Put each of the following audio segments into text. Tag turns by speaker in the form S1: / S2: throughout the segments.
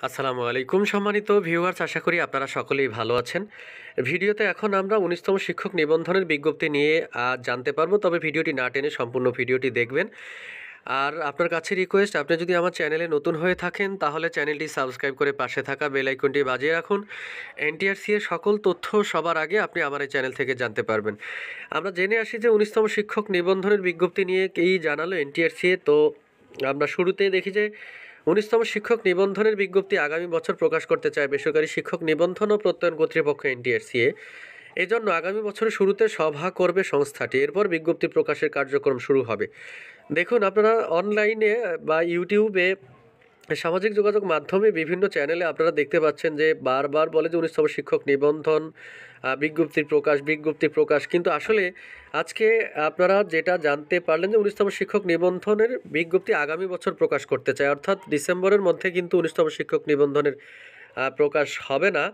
S1: আসসালামু আলাইকুম সম্মানিত ভিউয়ার্স, আশা করি আপনারা সকলেই ভালো আছেন। ভিডিওতে এখন আমরা ১৯তম শিক্ষক নিবন্ধনের বিজ্ঞপ্তি নিয়ে জানতে পারবো, তবে ভিডিওটি না টেনে সম্পূর্ণ ভিডিওটি দেখবেন। আর আপনার কাছে রিকোয়েস্ট, আপনি যদি আমার চ্যানেলে নতুন হয়ে থাকেন তাহলে চ্যানেলটি সাবস্ক্রাইব করে পাশে থাকা বেল আইকনটি বাজিয়ে রাখুন। এনটিআরসি এর সকল তথ্য সবার আগে আপনি আমার এই চ্যানেল থেকে জানতে পারবেন। আমরা জেনে আসি যে ১৯তম শিক্ষক নিবন্ধনের বিজ্ঞপ্তি নিয়ে কী জানালো এনটিআরসি। তো আমরা শুরুতেই দেখি যে ১৯তম শিক্ষক নিবন্ধনের বিজ্ঞপ্তি আগামী বছর প্রকাশ করতে চায় বেসরকারি শিক্ষক নিবন্ধন ও প্রত্যয়ন কর্তৃপক্ষ এনটিআরসিএ। এজন্য আগামী বছরের শুরুতে সভা করবে সংস্থাটি, এরপর বিজ্ঞপ্তি প্রকাশের কার্যক্রম শুরু হবে। দেখুন, আপনারা অনলাইনে বা ইউটিউবে, সামাজিক যোগাযোগ মাধ্যমে বিভিন্ন চ্যানেলে আপনারা দেখতে পাচ্ছেন যে বারবার বলে যে ১৯তম শিক্ষক নিবন্ধন বিজ্ঞপ্তি প্রকাশ, কিন্তু আসলে আজকে আপনারা যেটা জানতে পারলেন যে ১৯তম শিক্ষক নিবন্ধনের বিজ্ঞপ্তি আগামী বছর প্রকাশ করতে চায়, অর্থাৎ ডিসেম্বরের মধ্যে কিন্তু ১৯তম শিক্ষক নিবন্ধনের প্রকাশ হবে না।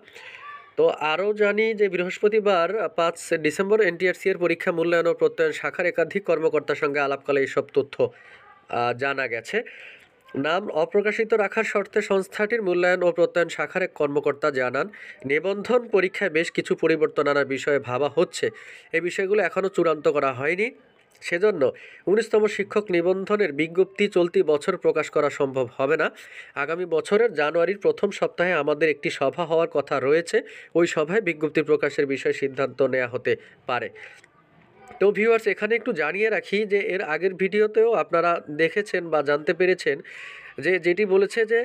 S1: তো আরও জানি যে বৃহস্পতিবার ৫ ডিসেম্বর এনটিআরসি এর পরীক্ষা মূল্যায়ন ও প্রত্যয়ন শাখার একাধিক কর্মকর্তার সঙ্গে আলাপকালে এইসব তথ্য জানা গেছে। নাম অপ্রকাশিত রাখার শর্তে সংস্থাটির মূল্যায়ন ও প্রত্যয়ন শাখার এক কর্মকর্তা জানান, নিবন্ধন পরীক্ষায় বেশ কিছু পরিবর্তন আনার বিষয়ে ভাবা হচ্ছে। এই বিষয়গুলো এখনও চূড়ান্ত করা হয়নি। সেজন্য ১৯তম শিক্ষক নিবন্ধনের বিজ্ঞপ্তি চলতি বছর প্রকাশ করা সম্ভব হবে না। আগামী বছরের জানুয়ারির প্রথম সপ্তাহে আমাদের একটি সভা হওয়ার কথা রয়েছে। ওই সভায় বিজ্ঞপ্তি প্রকাশের বিষয়ে সিদ্ধান্ত নেওয়া হতে পারে। তো ভিউয়ার্স, এখানে একটু জানিয়ে রাখি যে এর আগের ভিডিওতেও আপনারা দেখেছেন বা জানতে পেরেছেন যে যেটি বলেছে যে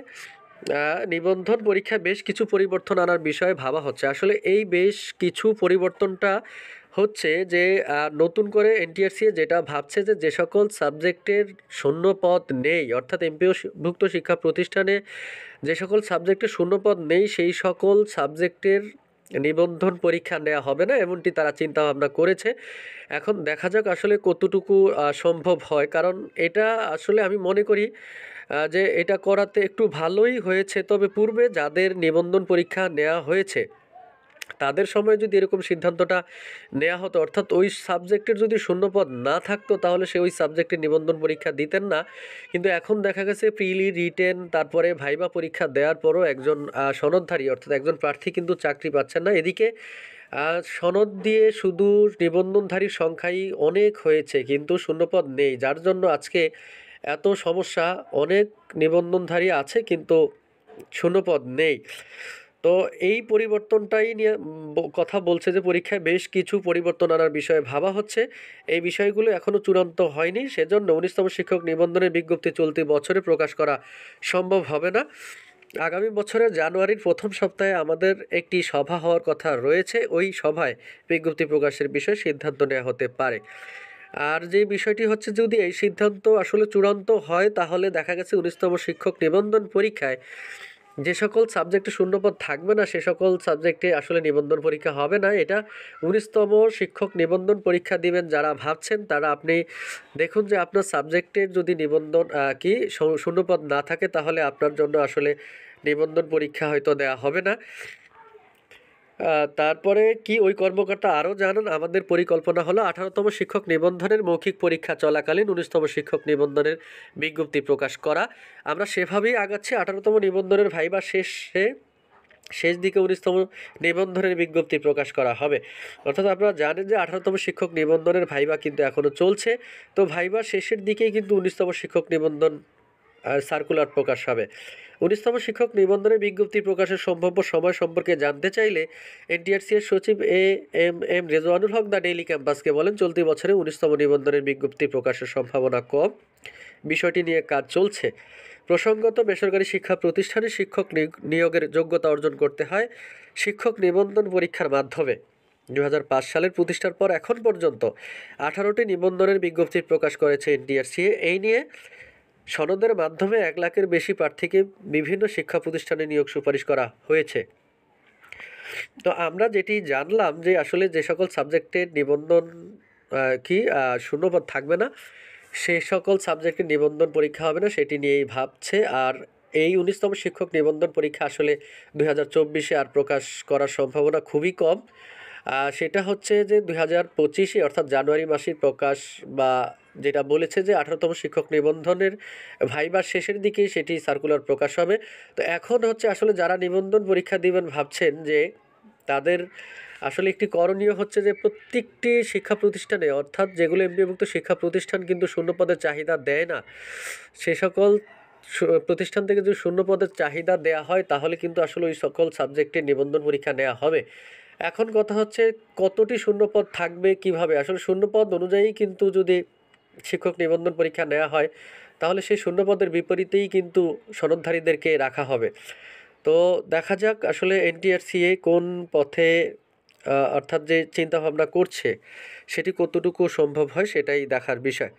S1: নিবন্ধন পরীক্ষায় বেশ কিছু পরিবর্তন আনার বিষয়ে ভাবা হচ্ছে। আসলে এই বেশ কিছু পরিবর্তনটা হচ্ছে যে নতুন করে এনটিআরসি যেটা ভাবছে যে যে সকল সাবজেক্টের শূন্য পদ নেই, অর্থাৎ এমপিওভুক্ত শিক্ষা প্রতিষ্ঠানে যে সকল সাবজেক্টে শূন্যপদ নেই সেই সকল সাবজেক্টের নিবন্ধন পরীক্ষা নেওয়া হবে না, এমনটি তারা চিন্তাভাবনা করেছে। এখন দেখা যাক আসলে কতটুকু সম্ভব হয়, কারণ এটা আসলে আমি মনে করি যে এটা করাতে একটু ভালোই হয়েছে। তবে পূর্বে যাদের নিবন্ধন পরীক্ষা নেওয়া হয়েছে তাদের সময় যদি এরকম সিদ্ধান্তটা নেওয়া হতো, অর্থাৎ ওই সাবজেক্টের যদি শূন্যপদ না থাকতো তাহলে সে ওই সাবজেক্টের নিবন্ধন পরীক্ষা দিতেন না। কিন্তু এখন দেখা গেছে প্রিলি, রিটেন, তারপরে ভাইবা পরীক্ষা দেওয়ার পরও একজন সনদধারী অর্থাৎ একজন প্রার্থী কিন্তু চাকরি পাচ্ছেন না। এদিকে সনদ দিয়ে শুধু নিবন্ধনধারীর সংখ্যাই অনেক হয়েছে, কিন্তু শূন্যপদ নেই, যার জন্য আজকে এত সমস্যা। অনেক নিবন্ধনধারী আছে কিন্তু শূন্যপদ নেই। তো এই পরিবর্তনটাই নিয়ে কথা বলছে যে পরীক্ষায় বেশ কিছু পরিবর্তন আনার বিষয়ে ভাবা হচ্ছে। এই বিষয়গুলো এখনও চূড়ান্ত হয়নি, সেজন্য ১৯তম শিক্ষক নিবন্ধনের বিজ্ঞপ্তি চলতি বছরে প্রকাশ করা সম্ভব হবে না। আগামী বছরের জানুয়ারির প্রথম সপ্তাহে আমাদের একটি সভা হওয়ার কথা রয়েছে। ওই সভায় বিজ্ঞপ্তি প্রকাশের বিষয়ে সিদ্ধান্ত নেওয়া হতে পারে। আর যে বিষয়টি হচ্ছে, যদি এই সিদ্ধান্ত আসলে চূড়ান্ত হয় তাহলে দেখা গেছে ১৯তম শিক্ষক নিবন্ধন পরীক্ষায় যে সকল সাবজেক্টে শূন্যপদ থাকবে না সে সকল সাবজেক্টে আসলে নিবন্ধন পরীক্ষা হবে না। এটা ১৯তম শিক্ষক নিবন্ধন পরীক্ষা দিবেন যারা ভাবছেন তারা আপনি দেখুন যে আপনার সাবজেক্টের যদি নিবন্ধন শূন্যপদ না থাকে তাহলে আপনার জন্য আসলে নিবন্ধন পরীক্ষা হয়তো দেওয়া হবে না। তারপরে কি ওই কর্মকর্তা আরও জানান, আমাদের পরিকল্পনা হলো ১৮তম শিক্ষক নিবন্ধনের মৌখিক পরীক্ষা চলাকালীন ১৯তম শিক্ষক নিবন্ধনের বিজ্ঞপ্তি প্রকাশ করা। আমরা সেভাবেই আগাচ্ছি। ১৮তম নিবন্ধনের ভাইবা শেষ দিকে ১৯তম নিবন্ধনের বিজ্ঞপ্তি প্রকাশ করা হবে। অর্থাৎ আপনারা জানেন যে ১৮তম শিক্ষক নিবন্ধনের ভাইবা কিন্তু এখনও চলছে। তো ভাইবার শেষের দিকেই কিন্তু ১৯তম শিক্ষক নিবন্ধন সার্কুলার প্রকাশ হবে। ১৯তম শিক্ষক নিবন্ধনের বিজ্ঞপ্তি প্রকাশের সম্ভাব্য সময় সম্পর্কে জানতে চাইলে এনটিআরসি এর সচিব M Rezwanul Haque the daily ক্যাম্পাসকে বলেন, চলতি বছরে ১৯তম নিবন্ধনের বিজ্ঞপ্তি প্রকাশের সম্ভাবনা কম। বিষয়টি নিয়ে কাজ চলছে। প্রসঙ্গত, বেসরকারি শিক্ষা প্রতিষ্ঠানে শিক্ষক নিয়োগের যোগ্যতা অর্জন করতে হয় শিক্ষক নিবন্ধন পরীক্ষার মাধ্যমে। ২০০৫ সালের প্রতিষ্ঠার পর এখন পর্যন্ত ১৮টি নিবন্ধনের বিজ্ঞপ্তি প্রকাশ করেছে এনটিআরসি। এই নিয়ে সনদের মাধ্যমে ১ লাখের বেশি প্রার্থীকে বিভিন্ন শিক্ষা প্রতিষ্ঠানে নিয়োগ সুপারিশ করা হয়েছে। তো আমরা যেটি জানলাম যে আসলে যে সকল সাবজেক্টের নিবন্ধন শূন্যপদ থাকবে না সে সকল সাবজেক্টের নিবন্ধন পরীক্ষা হবে না, সেটি নিয়েই ভাবছে। আর এই ১৯তম শিক্ষক নিবন্ধন পরীক্ষা আসলে ২০২৪-এ আর প্রকাশ করার সম্ভাবনা খুবই কম। সেটা হচ্ছে যে 2025-এ অর্থাৎ জানুয়ারি মাসের প্রকাশ, বা যেটা বলেছে যে 18তম শিক্ষক নিবন্ধনের ভাইবার শেষের দিকেই সেটি সার্কুলার প্রকাশ হবে। তো এখন হচ্ছে আসলে যারা নিবন্ধন পরীক্ষা দিবেন ভাবছেন যে তাদের আসলে একটি করণীয় হচ্ছে যে প্রত্যেকটি শিক্ষা প্রতিষ্ঠানে, অর্থাৎ যেগুলো এমপিওভুক্ত শিক্ষা প্রতিষ্ঠান কিন্তু শূন্য পদের চাহিদা দেয় না, সে সকল প্রতিষ্ঠান থেকে যদি শূন্য পদের চাহিদা দেয়া হয় তাহলে কিন্তু আসলে ওই সকল সাবজেক্টের নিবন্ধন পরীক্ষা নেওয়া হবে। এখন কথা হচ্ছে কতটি শূন্যপদ থাকবে, কিভাবে আসলে শূন্যপদ অনুযায়ী কিন্তু যদি শিক্ষক নিবন্ধন পরীক্ষা নেওয়া হয় তাহলে সেই শূন্যপদের বিপরীতেই কিন্তু সনদধারীদেরকে রাখা হবে। তো দেখা যাক আসলে এনটিআরসিএ কোন পথে, অর্থাৎ যে চিন্তা ভাবনা করছে সেটি কতটুকু সম্ভব হয় সেটাই দেখার বিষয়।